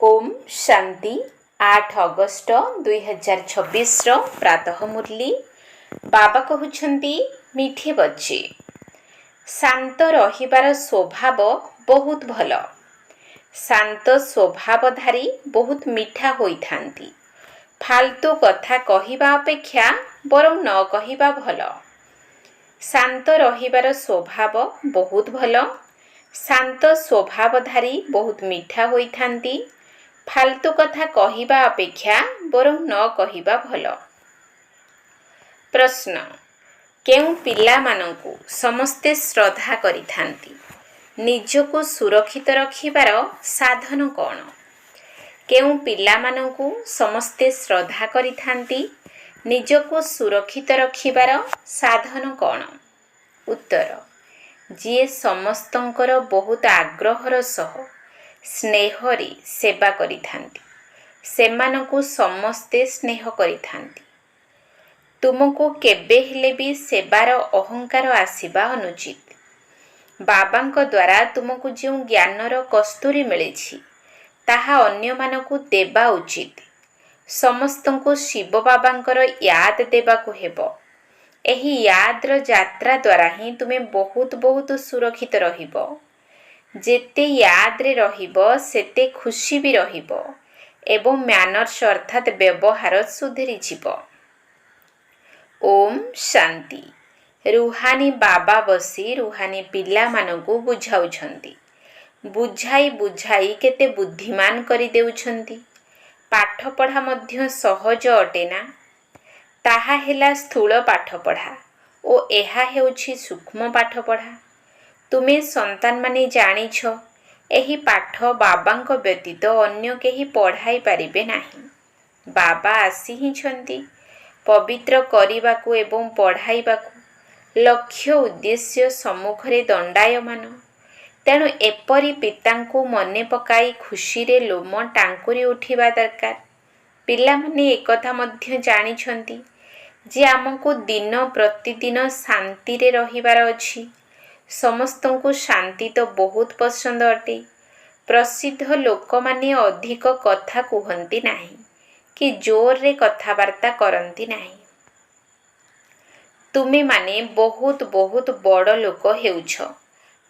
Om Shanti 8 August 2026 प्रातः मुरली बाबा कहउछंती मीठे बच्चे शांत रहिबार स्वभाव बहुत भल। शांत स्वभावधारी बहुत मीठा होइथांती। फालतू कथा कहिबा अपेक्षा बरं न कहिबा भल। शांत रहिबार स्वभाव बहुत भल। शांत स्वभावधारी बहुत मीठा होइथांती। फालतू कथा कहिबा अपेक्षा बरं न कहिबा भल। प्रश्न, केउं पिलामानंकु समस्ते श्रद्धा करिथांती? निजको सुरक्षित रखिबार साधन कौन? केउं पिलामानंकु समस्ते श्रद्धा करिथांती? निजको सुरक्षित रखिबार साधन कौन? उत्तर, जिए समस्तंकर बहुत आग्रहर सह स्नेहरे सेवा करिथांती सेमानंकु समस्ते स्नेह करिथांती। तुमको केबे हेले भी सेवार अहंकार आसिबा अनुचित। बाबांक द्वारा तुमको जो ज्ञानर कस्तूरी मिलिछि ताहा अन्यमानकु देबा उचित। समस्तंकु शिव बाबांकर याद देबाकु हेबो। एही याद्र यात्रा द्वारा ही तुमे बहुत बहुत सुरक्षित रहिबो। जेते याद्रे रहिबो सेते खुशी भी रहिबो एवं मैनर्स अर्थात व्यवहार सुधरी जीवो। ओम शांति। रुहानी बाबा बसी रुहानी पिला मानकु बुझाउछंती। बुझाई बुझाई केते बुद्धिमान करि देउछंती। पाठ पढ़ा मध्य सहज अटेना। ताहा हेला स्थूल पाठ पढ़ा ओ एहा हेउछि सूक्ष्म पाठ पढ़ा। तुमे संतान माने जानिछ एही पाठ बाबांक व्यतीत अन्य केही पढ़ाई पारिबे नाही। बाबा आसी ही छंती पवित्र करिबाकु एवं पढ़ाइबाकु। लक्ष्य उद्देश्य सम्मुखरे दंडायमान। तेणु एपरी पितांकु मने पकाई खुशी रे लोम टांकुरी उठिबा दरकार। पिला माने एकथा मध्य जानिछंती जे आमको दिन प्रतिदिन शांति रे रहिबार अछि। समस्तंकु शांति तो बहुत पसंद अटे। प्रसिद्ध लोक माने अधिक कथा कुहंती नाही कि जोर रे कथावार्ता करंती नाही। तुमे माने बहुत बहुत बड़ लोक हेउछ।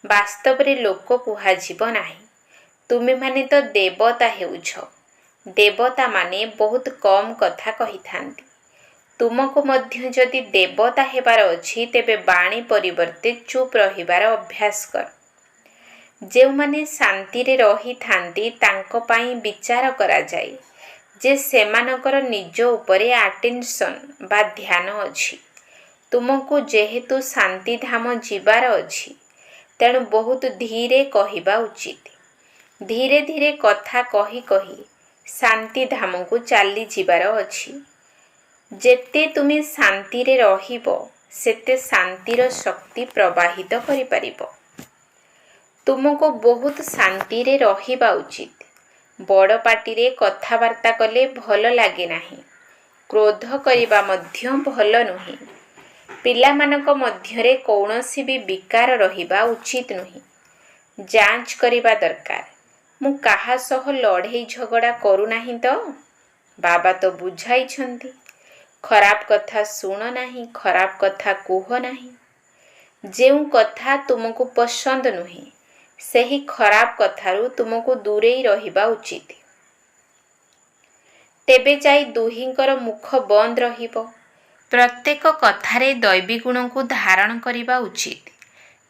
वास्तव रे लोक कुहाजिब नाही। तुमे माने तो देवता हेउछ। देवता माने बहुत कम कथा कहिथांती। तुमको मध्य जदि देवता हेबार अछि तेबे बाणी परिवर्ते चुप रहिबार अभ्यास कर। जेउ माने शांति रे रही थांती तांको पाई विचार करा जाय जे सेमानकर निज उपरे अटेंशन बा ध्यान अछि। तुमको जेहेतु शांति धाम जीवार अछि तेणु बहुत धीरे कहिबा उचित। धीरे धीरे कथा कही कही शांति धाम को चाली जीवार अछि। जेते तुमे शांति रे रहिबो सेते शांतिर शक्ति प्रवाहित करि परिबो। तुमको बहुत शांति रे रहिबा उचित। बड़ पाटी रे कथावार्ता कले भल लागे नाही। क्रोध करिबा मध्य भल नुही। पिला मानक मध्यरे कौनसी भी विकार रहिबा उचित नुही। जांच करिबा दरकार। मु काहा सह लड़ाई झगड़ा करू नाही तो? बाबा तो बुझाई छंती। खराब कथा सुन नाही, खराब कथा कुह नाही। जेउ कथा तुमको पसंद नुही सेही खराब कथारु तुमको दूरेई रहिबा उचित। तेबे जाई दुहींकर मुख बंद रहिबो। प्रत्येक कथारे दैवी गुण को धारण करिबा उचित।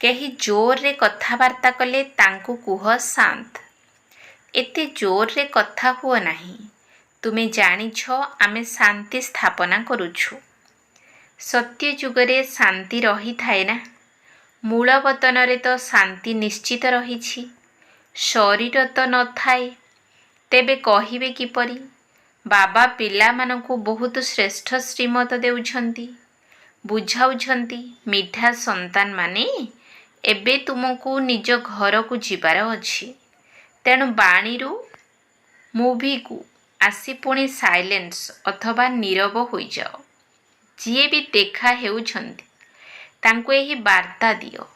केही जोर रे कथावार्ता कले तांकु कुह शांत। एते जोर रे कथा हुआ नाही। तुमे जानिछ आमे शांति स्थापना करुछु। सत्य जुगरे शांति रही थाए ना। मूल वतनरे तो शांति निश्चित रहिछि। शरीर तो न थाए तेबे कहिबे किपरि? बाबा पिला मानकु बहुत श्रेष्ठ श्रीमत देउछंती। बुझाउछंती मिठा संतान माने एबे तुमको निज घर को जीवार अछि। तेणु बाणीरु मूवी को आसी पुणी साइलेंस अथवा नीरव होई जाओ। जिए भी देखा हेउछंती तांको एही वार्ता दियो।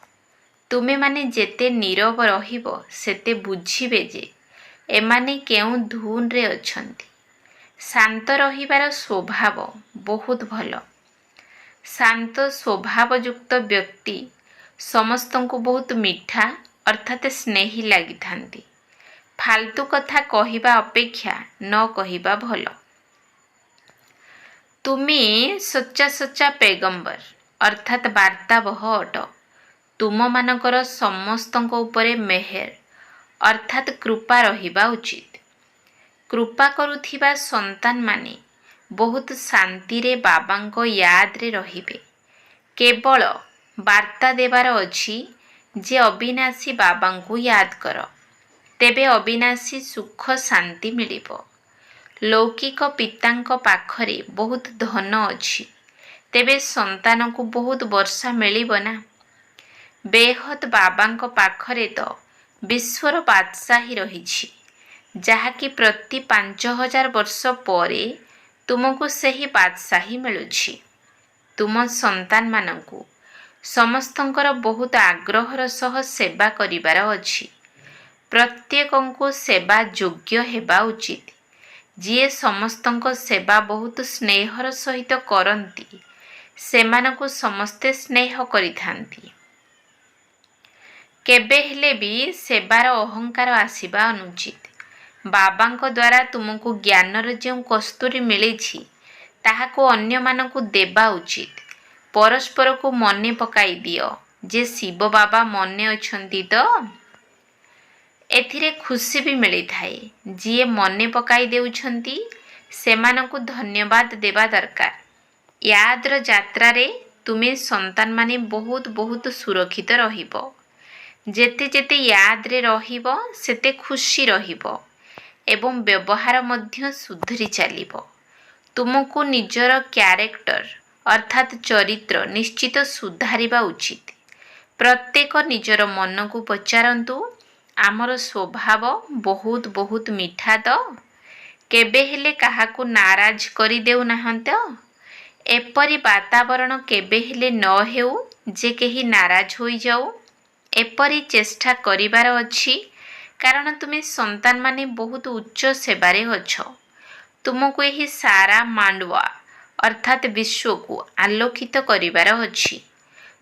तुमे माने जेते नीरव रहिबो सेते बुझिबे जे ଏମାନେ କେଉଁ ଧୁନରେ ଅଛନ୍ତି। ଶାନ୍ତ ରହିବାର ସ୍ୱଭାବ ବହୁତ ଭଲ। ଶାନ୍ତ ସ୍ୱଭାବଯୁକ୍ତ ବ୍ୟକ୍ତି ସମସ୍ତଙ୍କୁ ବହୁତ ମିଠା ଅର୍ଥାତ୍ ସ୍ନେହୀ ଲାଗିଥାନ୍ତି। ଫାଲତୁ କଥା କହିବା ଅପେକ୍ଷା ନ କହିବା ଭଲ। ତୁମେ ସଚ୍ଚା ସଚ୍ଚା ପେଗମ୍ବର ଅର୍ଥାତ୍ ବାର୍ତ୍ତାବହ ଅଟ। ତୁମମାନଙ୍କର ସମସ୍ତଙ୍କ ଉପରେ ମେହେର ଅର୍ଥାତ୍ କୃପା ରହିବା ଉଚିତ। କୃପା କରୁଥିବା ସନ୍ତାନମାନେ ବହୁତ ଶାନ୍ତିରେ ବାବାଙ୍କ ୟାଦରେ ରହିବେ। କେବଳ ବାର୍ତ୍ତା ଦେବାର ଅଛି ଯେ ଅବିନାଶୀ ବାବାଙ୍କୁ ୟାଦ କର, ତେବେ ଅବିନାଶୀ ସୁଖ ଶାନ୍ତି ମିଳିବ। ଲୌକିକ ପିତାଙ୍କ ପାଖରେ ବହୁତ ଧନ ଅଛି, ତେବେ ସନ୍ତାନକୁ ବହୁତ ବର୍ଷା ମିଳିବ ନା। ବେହଦ ବାବାଙ୍କ ପାଖରେ ତ ବିଶ୍ୱର ବାଦଶାହୀ ରହିଛି, ଯାହାକି ପ୍ରତି 5000 ବର୍ଷ ପରେ ତୁମକୁ ସେହି ବାଦଶାହୀ ମିଳୁଛି। ତୁମ ସନ୍ତାନମାନଙ୍କୁ ସମସ୍ତଙ୍କର ବହୁତ ଆଗ୍ରହର ସହ ସେବା କରିବାର ଅଛି। ପ୍ରତ୍ୟେକଙ୍କୁ ସେବା ଯୋଗ୍ୟ ହେବା ଉଚିତ। ଯିଏ ସମସ୍ତଙ୍କ ସେବା ବହୁତ ସ୍ନେହର ସହିତ କରନ୍ତି, ସେମାନଙ୍କୁ ସମସ୍ତେ ସ୍ନେହ କରିଥାନ୍ତି। କେବେ ହେଲେ ବି ସେବାର ଅହଙ୍କାର ଆସିବା ଅନୁଚିତ। ବାବାଙ୍କ ଦ୍ୱାରା ତୁମକୁ ଜ୍ଞାନର ଯେଉଁ କସ୍ତୁରୀ ମିଳିଛି, ତାହାକୁ ଅନ୍ୟମାନଙ୍କୁ ଦେବା ଉଚିତ। ପରସ୍ପରକୁ ମନେ ପକାଇ ଦିଅ ଯେ ଶିବ ବାବା ମନେ ଅଛନ୍ତି ତ। ଏଥିରେ ଖୁସି ବି ମିଳିଥାଏ। ଯିଏ ମନେ ପକାଇ ଦେଉଛନ୍ତି, ସେମାନଙ୍କୁ ଧନ୍ୟବାଦ ଦେବା ଦରକାର। ୟାଦର ଯାତ୍ରାରେ ତୁମେ ସନ୍ତାନମାନେ ବହୁତ ସୁରକ୍ଷିତ ରହିବ। ଯେତେ ଯେତେ ୟାଦରେ ରହିବ, ସେତେ ଖୁସି ରହିବ ଏବଂ ବ୍ୟବହାର ମଧ୍ୟ ସୁଧୁରି ଚାଲିବ। ତୁମକୁ ନିଜର କ୍ୟାରେକ୍ଟର ଅର୍ଥାତ୍ ଚରିତ୍ର ନିଶ୍ଚିତ ସୁଧାରିବା ଉଚିତ। ପ୍ରତ୍ୟେକ ନିଜର ମନକୁ ପଚାରନ୍ତୁ, ଆମର ସ୍ୱଭାବ ବହୁତ ମିଠା ତ? କେବେ ହେଲେ କାହାକୁ ନାରାଜ କରିଦେଉ ନାହାନ୍ତି ତ? ଏପରି ବାତାବରଣ କେବେ ହେଲେ ନ ହେଉ ଯେ କେହି ନାରାଜ ହୋଇଯାଉ। ଏପରି ଚେଷ୍ଟା କରିବାର ଅଛି, କାରଣ ତୁମେ ସନ୍ତାନମାନେ ବହୁତ ଉଚ୍ଚ ସେବାରେ ଅଛ। ତୁମକୁ ଏହି ସାରା ମାଣ୍ଡୱା ଅର୍ଥାତ୍ ବିଶ୍ୱକୁ ଆଲୋକିତ କରିବାର ଅଛି।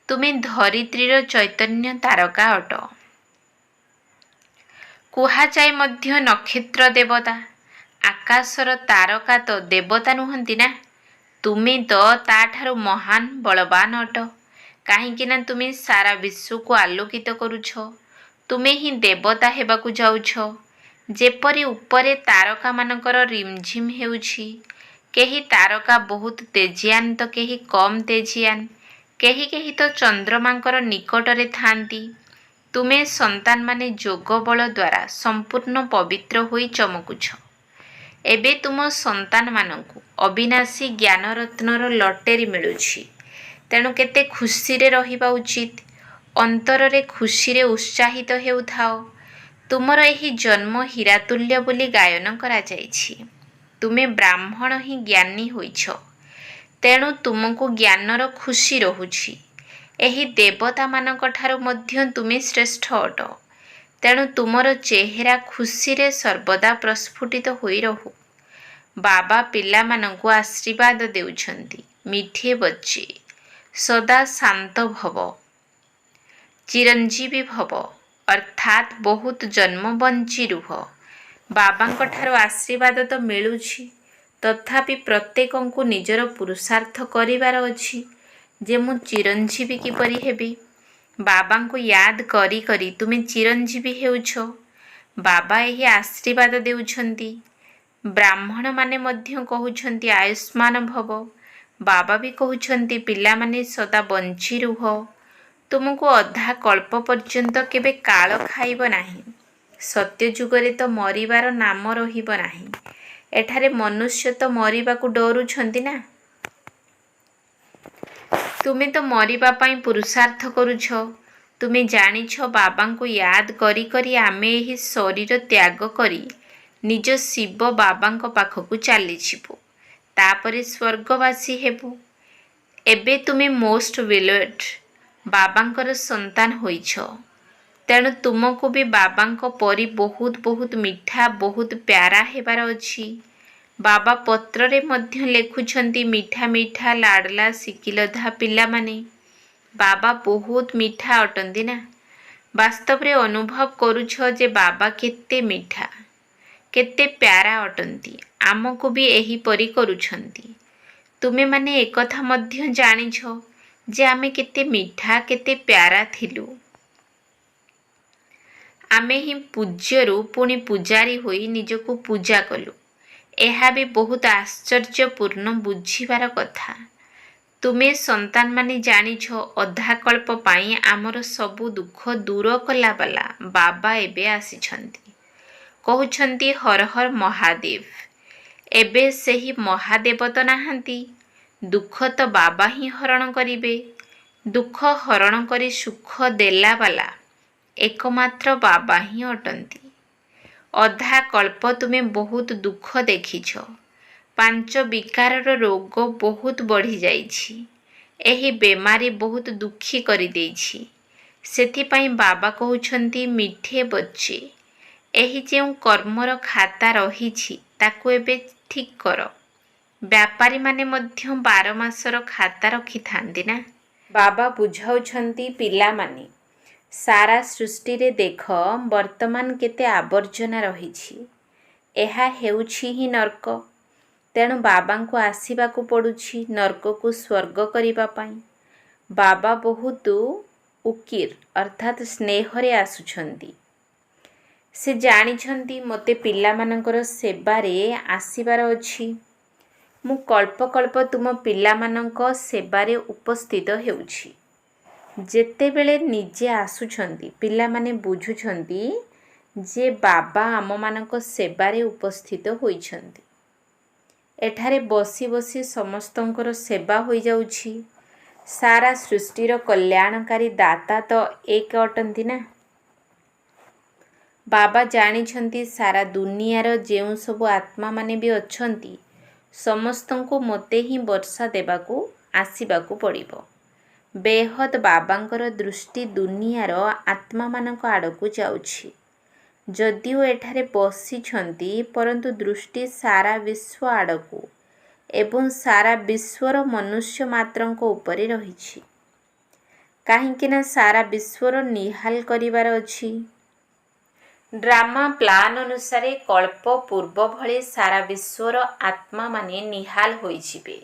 ତୁମେ ଧରିତ୍ରୀର ଚୈତନ୍ୟ ତାରକା ଅଟ। କୁହାଯାଏ ମଧ୍ୟ ନକ୍ଷତ୍ର ଦେବତା। ଆକାଶର ତାରକା ତ ଦେବତା ନୁହନ୍ତି ନା। ତୁମେ ତ ତାଠାରୁ ମହାନ ବଳବାନ ଅଟ। କାହିଁକି ନା ତୁମେ ସାରା ବିଶ୍ୱକୁ ଆଲୋକିତ କରୁଛ। ତୁମେ ହିଁ ଦେବତା ହେବାକୁ ଯାଉଛ। ଯେପରି ଉପରେ ତାରକାମାନଙ୍କର ରିମଝିମ୍ ହେଉଛି। କେହି ତାରକା ବହୁତ ତେଜିଆନ ତ କେହି କମ୍ ତେଜିଆନ। କେହି ତ ଚନ୍ଦ୍ରମାଙ୍କର ନିକଟରେ ଥାଆନ୍ତି। ତୁମେ ସନ୍ତାନମାନେ ଯୋଗ ବଳ ଦ୍ୱାରା ସମ୍ପୂର୍ଣ୍ଣ ପବିତ୍ର ହୋଇ ଚମକୁଛ। ଏବେ ତୁମ ସନ୍ତାନମାନଙ୍କୁ ଅବିନାଶୀ ଜ୍ଞାନରତ୍ନର ଲଟେରୀ ମିଳୁଛି। ତେଣୁ କେତେ ଖୁସିରେ ରହିବା ଉଚିତ। ଅନ୍ତରରେ ଖୁସିରେ ଉତ୍ସାହିତ ହେଉଥାଅ। ତୁମର ଏହି ଜନ୍ମ ହୀରାତୁଲ୍ୟ ବୋଲି ଗାୟନ କରାଯାଇଛି। ତୁମେ ବ୍ରାହ୍ମଣ ହିଁ ଜ୍ଞାନୀ ହୋଇଛ। ତେଣୁ ତୁମକୁ ଜ୍ଞାନର ଖୁସି ରହୁଛି। ଏହି ଦେବତାମାନଙ୍କ ଠାରୁ ମଧ୍ୟ ତୁମେ ଶ୍ରେଷ୍ଠ ଅଟ। ତେଣୁ ତୁମର ଚେହେରା ଖୁସିରେ ସର୍ବଦା ପ୍ରସ୍ଫୁଟିତ ହୋଇ ରହୁ। ବାବା ପିଲାମାନଙ୍କୁ ଆଶୀର୍ବାଦ ଦେଉଛନ୍ତି, ମିଠେ ବଚ୍ଚେ ସଦା ଶାନ୍ତ ଭବ, ଚିରଞ୍ଜୀବୀ ଭବ ଅର୍ଥାତ୍ ବହୁତ ଜନ୍ମ ବଞ୍ଚି ରୁହ। ବାବାଙ୍କ ଠାରୁ ଆଶୀର୍ବାଦ ତ ମିଳୁଛି, ତଥାପି ପ୍ରତ୍ୟେକଙ୍କୁ ନିଜର ପୁରୁଷାର୍ଥ କରିବାର ଅଛି ଯେ ମୁଁ ଚିରଞ୍ଜୀବୀ କିପରି ହେବି। ବାବାଙ୍କୁ ୟାଦ କରି କରି ତୁମେ ଚିରଞ୍ଜୀବୀ ହେଉଛ। ବାବା ଏହି ଆଶୀର୍ବାଦ ଦେଉଛନ୍ତି। ବ୍ରାହ୍ମଣମାନେ ମଧ୍ୟ କହୁଛନ୍ତି ଆୟୁଷ୍ମାନ ଭବ। ବାବା ବି କହୁଛନ୍ତି ପିଲାମାନେ ସଦା ବଞ୍ଚି ରୁହ। ତୁମକୁ ଅଧା କଳ୍ପ ପର୍ଯ୍ୟନ୍ତ କେବେ କାଳ ଖାଇବ ନାହିଁ। ସତ୍ୟଯୁଗରେ ତ ମରିବାର ନାମ ରହିବ ନାହିଁ। ଏଠାରେ ମନୁଷ୍ୟ ତ ମରିବାକୁ ଡରୁଛନ୍ତି ନା। ତୁମେ ତ ମରିବା ପାଇଁ ପୁରୁଷାର୍ଥ କରୁଛ। ତୁମେ ଜାଣିଛ ବାବାଙ୍କୁ ୟାଦ କରି କରି ଆମେ ଏହି ଶରୀର ତ୍ୟାଗ କରି ନିଜ ଶିବ ବାବାଙ୍କ ପାଖକୁ ଚାଲିଯିବୁ। ତାପରେ ସ୍ୱର୍ଗବାସୀ ହେବୁ। ଏବେ ତୁମେ ମୋଷ୍ଟ ବିଲୋଡ୍ ବାବାଙ୍କର ସନ୍ତାନ ହୋଇଛ। ତେଣୁ ତୁମକୁ ବି ବାବାଙ୍କ ପରି ବହୁତ ବହୁତ ମିଠା ବହୁତ ପ୍ୟାରା ହେବାର ଅଛି। ବାବା ପତ୍ରରେ ମଧ୍ୟ ଲେଖୁଛନ୍ତି ମିଠା ମିଠା ଲାଡଲା ଶିକିଲଧା ପିଲାମାନେ। ବାବା ବହୁତ ମିଠା ଅଟନ୍ତି ନା। ବାସ୍ତବରେ ଅନୁଭବ କରୁଛ ଯେ ବାବା କେତେ ମିଠା କେତେ ପ୍ୟାରା ଅଟନ୍ତି। ଆମକୁ ବି ଏହିପରି କରୁଛନ୍ତି। ତୁମେମାନେ ଏକଥା ମଧ୍ୟ ଜାଣିଛ ଯେ ଆମେ କେତେ ମିଠା କେତେ ପ୍ୟାରା ଥିଲୁ। ଆମେ ହିଁ ପୂଜ୍ୟରୁ ପୁଣି ପୂଜାରୀ ହୋଇ ନିଜକୁ ପୂଜା କଲୁ। ଏହା ବି ବହୁତ ଆଶ୍ଚର୍ଯ୍ୟପୂର୍ଣ୍ଣ ବୁଝିବାର କଥା। ତୁମେ ସନ୍ତାନମାନେ ଜାଣିଛ ଅଧାକଳ୍ପ ପାଇଁ ଆମର ସବୁ ଦୁଃଖ ଦୂର କଲାବାଲା ବାବା ଏବେ ଆସିଛନ୍ତି। କହୁଛନ୍ତି ହର ହର ମହାଦେବ। ଏବେ ସେହି ମହାଦେବ ତ ନାହାନ୍ତି। ଦୁଃଖ ତ ବାବା ହିଁ ହରଣ କରିବେ। ଦୁଃଖ ହରଣ କରି ସୁଖ ଦେଲାବାଲା ଏକମାତ୍ର ବାବା ହିଁ ଅଟନ୍ତି। ଅଧା କଳ୍ପ ତୁମେ ବହୁତ ଦୁଃଖ ଦେଖିଛ। 5 ବିକାରର ରୋଗ ବହୁତ ବଢ଼ିଯାଇଛି। ଏହି ବେମାରୀ ବହୁତ ଦୁଃଖୀ କରିଦେଇଛି। ସେଥିପାଇଁ ବାବା କହୁଛନ୍ତି ମିଠେ ବଚ୍ଚେ, ଏହି ଯେଉଁ କର୍ମର ଖାତା ରହିଛି ତାକୁ ଏବେ ଠିକ୍ କର। ବ୍ୟାପାରୀମାନେ ମଧ୍ୟ 12 ମାସର ଖାତା ରଖିଥାନ୍ତି ନା। ବାବା ବୁଝାଉଛନ୍ତି ପିଲାମାନେ, ସାରା ସୃଷ୍ଟିରେ ଦେଖ ବର୍ତ୍ତମାନ କେତେ ଆବର୍ଜନା ରହିଛି। ଏହା ହେଉଛି ହିଁ ନର୍କ। ତେଣୁ ବାବାଙ୍କୁ ଆସିବାକୁ ପଡ଼ୁଛି ନର୍କକୁ ସ୍ୱର୍ଗ କରିବା ପାଇଁ। ବାବା ବହୁତ ଉକିର ଅର୍ଥାତ୍ ସ୍ନେହରେ ଆସୁଛନ୍ତି। ସେ ଜାଣିଛନ୍ତି ମୋତେ ପିଲାମାନଙ୍କର ସେବାରେ ଆସିବାର ଅଛି। ମୁଁ କଳ୍ପ କଳ୍ପ ତୁମ ପିଲାମାନଙ୍କ ସେବାରେ ଉପସ୍ଥିତ ହେଉଛି। ଯେତେବେଳେ ନିଜେ ଆସୁଛନ୍ତି ପିଲାମାନେ ବୁଝୁଛନ୍ତି ଯେ ବାବା ଆମମାନଙ୍କ ସେବାରେ ଉପସ୍ଥିତ ହୋଇଛନ୍ତି। ଏଠାରେ ବସି ବସି ସମସ୍ତଙ୍କର ସେବା ହୋଇଯାଉଛି। ସାରା ସୃଷ୍ଟିର କଲ୍ୟାଣକାରୀ ଦାତା ତ ଏକ ଅଟନ୍ତି ନା। ବାବା ଜାଣିଛନ୍ତି ସାରା ଦୁନିଆର ଯେଉଁ ସବୁ ଆତ୍ମାମାନେ ବି ଅଛନ୍ତି ସମସ୍ତଙ୍କୁ ମୋତେ ହିଁ ବର୍ଷା ଦେବାକୁ ଆସିବାକୁ ପଡ଼ିବ। ବେହଦ ବାବାଙ୍କର ଦୃଷ୍ଟି ଦୁନିଆର ଆତ୍ମାମାନଙ୍କ ଆଡ଼କୁ ଯାଉଛି। ଯଦିଓ ଏଠାରେ ବସିଛନ୍ତି ପରନ୍ତୁ ଦୃଷ୍ଟି ସାରା ବିଶ୍ୱ ଆଡ଼କୁ ଏବଂ ସାରା ବିଶ୍ୱର ମନୁଷ୍ୟ ମାତ୍ରଙ୍କ ଉପରେ ରହିଛି। କାହିଁକି ନା ସାରା ବିଶ୍ୱର ନିହାଲ କରିବାର ଅଛି। ଡ୍ରାମା ପ୍ଲାନ ଅନୁସାରେ କଳ୍ପ ପୂର୍ବ ଭଳି ସାରା ବିଶ୍ୱର ଆତ୍ମାମାନେ ନିହାଲ ହୋଇଯିବେ।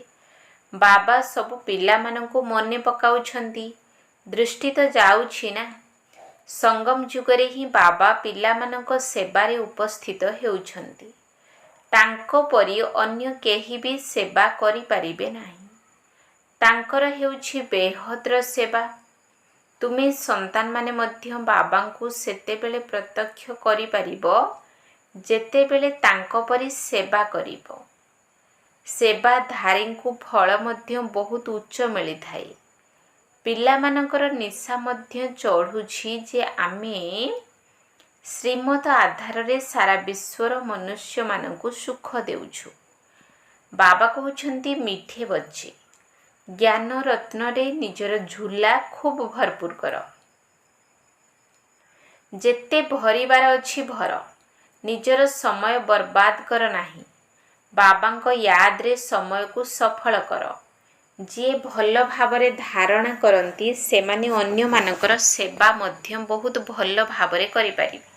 ବାବା ସବୁ ପିଲାମାନଙ୍କୁ ମନେ ପକାଉଛନ୍ତି। ଦୃଷ୍ଟି ତ ଯାଉଛି ନା। ସଙ୍ଗମ ଯୁଗରେ ହିଁ ବାବା ପିଲାମାନଙ୍କ ସେବାରେ ଉପସ୍ଥିତ ହେଉଛନ୍ତି। ତାଙ୍କ ପରି ଅନ୍ୟ କେହି ବି ସେବା କରିପାରିବେ ନାହିଁ। ତାଙ୍କର ହେଉଛି ବେହଦର ସେବା। ତୁମେ ସନ୍ତାନମାନେ ମଧ୍ୟ ବାବାଙ୍କୁ ସେତେବେଳେ ପ୍ରତ୍ୟକ୍ଷ କରିପାରିବ ଯେତେବେଳେ ତାଙ୍କ ପରି ସେବା କରିବ। ସେବାଧାରୀଙ୍କୁ ଫଳ ମଧ୍ୟ ବହୁତ ଉଚ୍ଚ ମିଳିଥାଏ। ପିଲାମାନଙ୍କର ନିଶା ମଧ୍ୟ ଚଢ଼ୁଛି ଯେ ଆମେ ଶ୍ରୀମତ ଆଧାରରେ ସାରା ବିଶ୍ୱର ମନୁଷ୍ୟମାନଙ୍କୁ ସୁଖ ଦେଉଛୁ। ବାବା କହୁଛନ୍ତି ମିଠେ ବଚ୍ଚେ, ଜ୍ଞାନ ରତ୍ନରେ ନିଜର ଝୁଲା ଖୁବ୍ ଭରପୁର କର। ଯେତେ ଭରିବାର ଅଛି ଭର। ନିଜର ସମୟ ବର୍ବାଦ କର ନାହିଁ। ବାବାଙ୍କ ୟାଦରେ ସମୟକୁ ସଫଳ କର। ଯିଏ ଭଲ ଭାବରେ ଧାରଣା କରନ୍ତି ସେମାନେ ଅନ୍ୟମାନଙ୍କର ସେବା ମଧ୍ୟ ବହୁତ ଭଲ ଭାବରେ କରିପାରିବେ।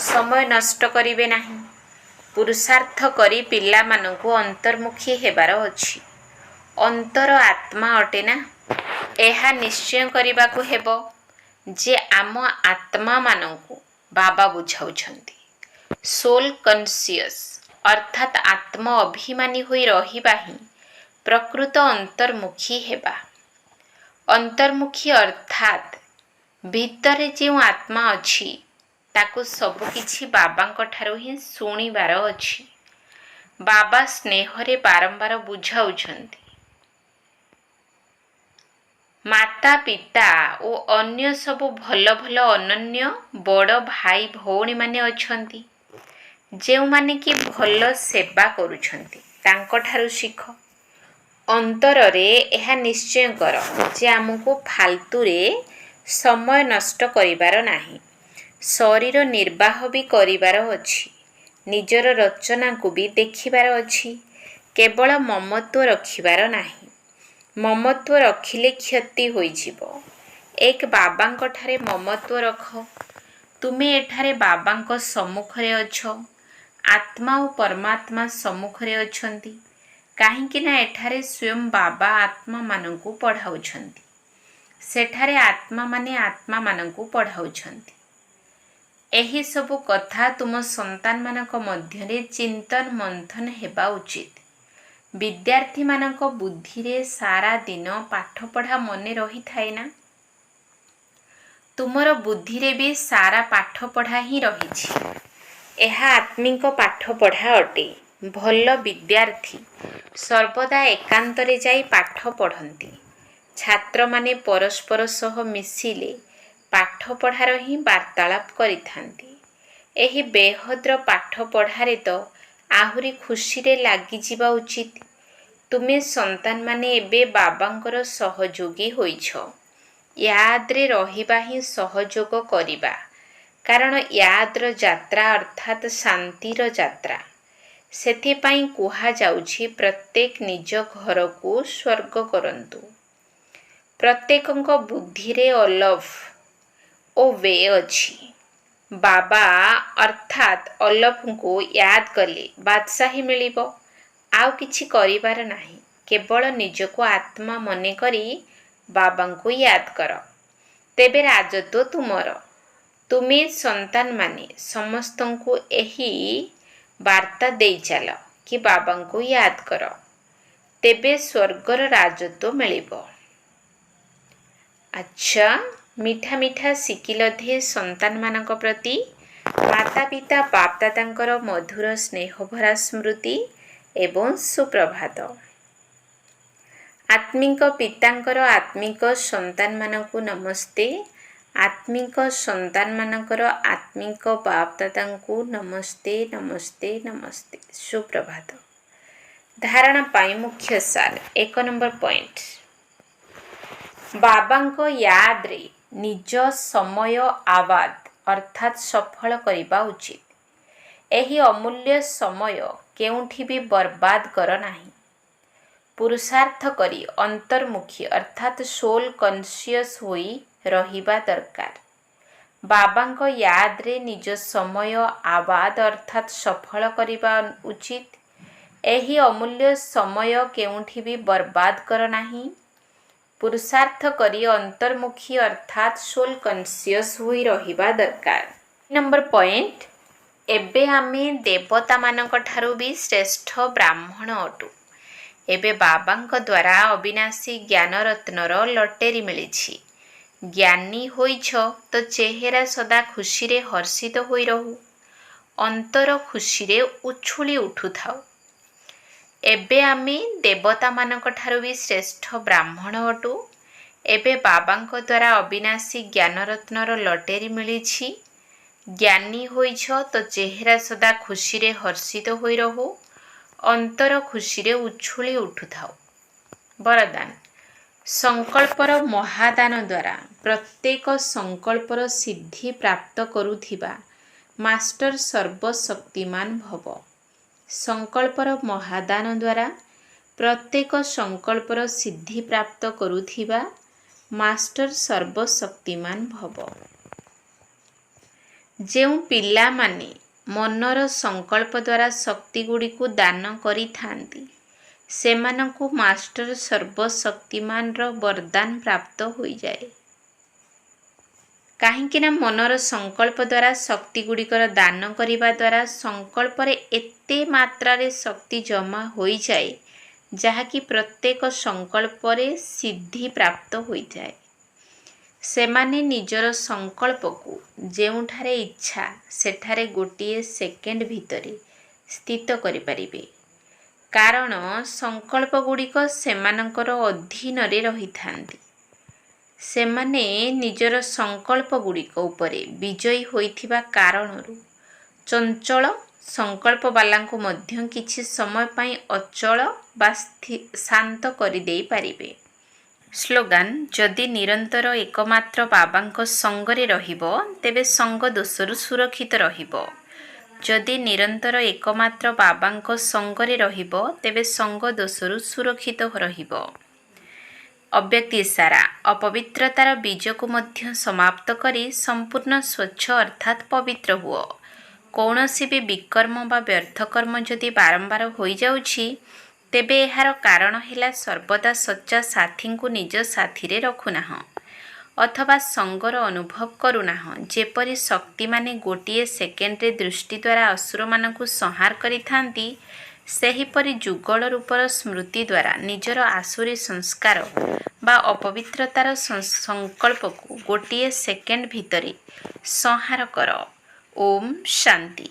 ସମୟ ନଷ୍ଟ କରିବେ ନାହିଁ। ପୁରୁଷାର୍ଥ କରି ପିଲାମାନଙ୍କୁ ଅନ୍ତର୍ମୁଖୀ ହେବାର ଅଛି। ଅନ୍ତର ଆତ୍ମା ଅଟେ ନା। ଏହା ନିଶ୍ଚୟ କରିବାକୁ ହେବ ଯେ ଆମ ଆତ୍ମାମାନଙ୍କୁ ବାବା ବୁଝାଉଛନ୍ତି ସୋଲ୍ କନସିୟସ୍ ଅର୍ଥାତ୍ ଆତ୍ମ ଅଭିମାନୀ ହୋଇ ରହିବା ହିଁ ପ୍ରକୃତ ଅନ୍ତର୍ମୁଖୀ ହେବା। ଅନ୍ତର୍ମୁଖୀ ଅର୍ଥାତ୍ ଭିତରେ ଯେଉଁ ଆତ୍ମା ଅଛି ତାକୁ ସବୁକିଛି ବାବାଙ୍କ ଠାରୁ ହିଁ ଶୁଣିବାର ଅଛି। ବାବା ସ୍ନେହରେ ବାରମ୍ବାର ବୁଝାଉଛନ୍ତି। ମାତା ପିତା ଓ ଅନ୍ୟ ସବୁ ଭଲ ଭଲ ଅନନ୍ୟ ବଡ଼ ଭାଇ ଭଉଣୀମାନେ ଅଛନ୍ତି ଯେଉଁମାନେ କି ଭଲ ସେବା କରୁଛନ୍ତି। ତାଙ୍କଠାରୁ ଶିଖ। ଅନ୍ତରରେ ଏହା ନିଶ୍ଚୟ କର ଯେ ଆମକୁ ଫାଲତୁରେ समय नष्ट करिबार नाही। शरीर निर्वाह भी करिबार अछि। निजर रचना को भी देखिबार अछि। केवल ममत्व रखिबार नाही। ममत्व रखिले क्षति होइजिबो। एक बाबांक ठारे ममत्व रख। तुमे एठारे बाबांक सम्मुखरे अछ। आत्मा और परमात्मा सम्मुखरे अछंती। काहींकि ना एठारे स्वयं बाबा आत्मा मानंकु पढ़ाउछंती। सेठारे आत्मा माने आत्मा मानंकु पढ़ाउछंती। एही सबु कथा तुम संतान मानक मध्यरे चिंतन मंथन हेबा उचित। विद्यार्थी मानक बुद्धि रे सारा दिन पाठ पढ़ा मने रही थाए ना। तुमर बुद्धि रे भी सारा पाठ पढ़ा ही रही। एहा आत्मिक पाठ पढ़ा अटे। भल विद्यार्थी सर्वदा एकांतरे जाई पाठ पढ़ंती। छात्र माने परस्पर सह मिसिले पाठ पढ़ार ही वार्तालाप करिथांती। एही बेहद्र पाठ पढ़ारे तो आहुरी खुशी रे लागी जिबा उचित। तुमे संतान माने एबे बाबांकर सहयोगी होइछ। याद रे रहिबा ही सहयोग करिबा। कारण याद्र यात्रा अर्थात शांतिर यात्रा। सेथिपाई कुहा जाउछि प्रत्येक निज घर को स्वर्ग करंतु। प्रत्येकंक बुद्धि रे अलफ ओ वे अछि। बाबा अर्थात अलफ को याद कले बादशाही मिलिबो। आउ किछि करिबार नाही। केवल निजको आत्मा मने करी बाबांको याद कर। तेबे राजत्व तुमर। तुमे संतान माने समस्तंको एही वार्ता देई चल कि बाबांको याद कर। तेबे स्वर्गर राजत्व मिलिबो। अच्छा, मिठा मिठा शिकिलधे संतान मानक प्रति माता पिता बाप दादांकर मधुर स्नेह भरा स्मृति एवं सुप्रभात। आत्मिक पितांकर आत्मिक संतान मानकु नमस्ते। आत्मिक संतान मानकर आत्मिक बाप दादांकु नमस्ते नमस्ते नमस्ते। सुप्रभात। धारणा पाई मुख्य सार 1 नंबर पॉइंट। बाबांको याद रे निज समय आबाद अर्थात सफल करिबा उचित। एही अमूल्य समय केउठी भी बर्बाद कर नाही। पुरुषार्थ करी अंतर्मुखी अर्थात सोल कॉन्शियस होई रहिबा दरकार। बाबांको याद रे निज समय आबाद अर्थात सफल करिबा उचित। एही अमूल्य समय केउठी भी बर्बाद कर नाही। पुरुषार्थ करी अंतर्मुखी अर्थात सोल कॉन्शियस होई रहिबा दरकार। Number point. एबे आमे देवता मानक ठारू भी श्रेष्ठ ब्राह्मण अटू। एबे बाबांक द्वारा अविनाशी ज्ञान रत्नर लटेरी मिलिछि। ज्ञानी होइछ तो चेहरा सदा खुशी रे हर्षित होई रहू। अंतर खुशी रे उछुली उठु थाउ। एबे आमे देवता मानक ठारू भी श्रेष्ठ ब्राह्मण अटू। एबे बाबांक द्वारा अविनाशी ज्ञान रत्नर लटेरी मिलिछि। ज्ञानी होइछ तो चेहरा सदा खुशी रे हर्षित होई रहू। अंतर खुशी रे उछुली उठु थाउ। वरदान। संकल्पर महादान द्वारा प्रत्येक संकल्पर सिद्धि प्राप्त करुथिबा मास्टर सर्वशक्तिमान भव। संकल्पर महादान द्वारा प्रत्येक संकल्पर सिद्धि प्राप्त करुथिबा मास्टर सर्वशक्तिमान भव। जेउ पिला माने मनर संकल्प द्वारा शक्ति गुड़ी को दान करी थांती सेमानंकु मास्टर सर्वशक्तिमान रो वरदान प्राप्त होई जाए। काहींकि ना मनर संकल्प द्वारा शक्ति गुड़िकर दान करिबा द्वारा संकल्प रे एते मात्रा रे शक्ति जमा होई जाए जहाँकि प्रत्येक संकल्प रे सिद्धि प्राप्त होई जाए। सेमाने निजर संकल्प को जेउठारे इच्छा सेठारे गोटिए सेकेंड भितरे स्थित करि परिबे। कारण संकल्प गुड़िक सेमानंकर अधीन रे रही थांती। सेमाने निजर संकल्प गुड़िक उपरे विजयी होइथिबा कारणरु चंचल संकल्प बालांकु मध्य किछि समय पाई अचल बा शांत करि देई पारिबे। ସ୍ଲୋଗାନ ଯଦି ନିରନ୍ତର ଏକମାତ୍ର ବାବାଙ୍କ ସଙ୍ଗରେ ରହିବ ତେବେ ସଙ୍ଗ ଦୋଷରୁ ସୁରକ୍ଷିତ ରହିବ। ଯଦି ନିରନ୍ତର ଏକମାତ୍ର ବାବାଙ୍କ ସଙ୍ଗରେ ରହିବ ତେବେ ସଙ୍ଗ ଦୋଷରୁ ସୁରକ୍ଷିତ ରହିବ। ଅବ୍ୟକ୍ତି ଇସାରା ଅପବିତ୍ରତାର ବୀଜକୁ ମଧ୍ୟ ସମାପ୍ତ କରି ସମ୍ପୂର୍ଣ୍ଣ ସ୍ୱଚ୍ଛ ଅର୍ଥାତ୍ ପବିତ୍ର ହୁଅ। କୌଣସି ବି ବିକର୍ମ ବା ବ୍ୟର୍ଥ କର୍ମ ଯଦି ବାରମ୍ବାର ହୋଇଯାଉଛି ତେବେ ଏହାର କାରଣ ହେଲା ସର୍ବଦା ସଚ୍ଚା ସାଥୀଙ୍କୁ ନିଜ ସାଥିରେ ରଖୁନାହଁ ଅଥବା ସଙ୍ଗର ଅନୁଭବ କରୁନାହଁ। ଯେପରି ଶକ୍ତିମାନେ ଗୋଟିଏ ସେକେଣ୍ଡରେ ଦୃଷ୍ଟି ଦ୍ୱାରା ଅସୁରମାନଙ୍କୁ ସଂହାର କରିଥାନ୍ତି, ସେହିପରି ଯୁଗଳ ରୂପର ସ୍ମୃତି ଦ୍ୱାରା ନିଜର ଆସୁରୀ ସଂସ୍କାର ବା ଅପବିତ୍ରତାର ସଂକଳ୍ପକୁ ଗୋଟିଏ ସେକେଣ୍ଡ ଭିତରେ ସଂହାର କର। ଓମ୍ ଶାନ୍ତି।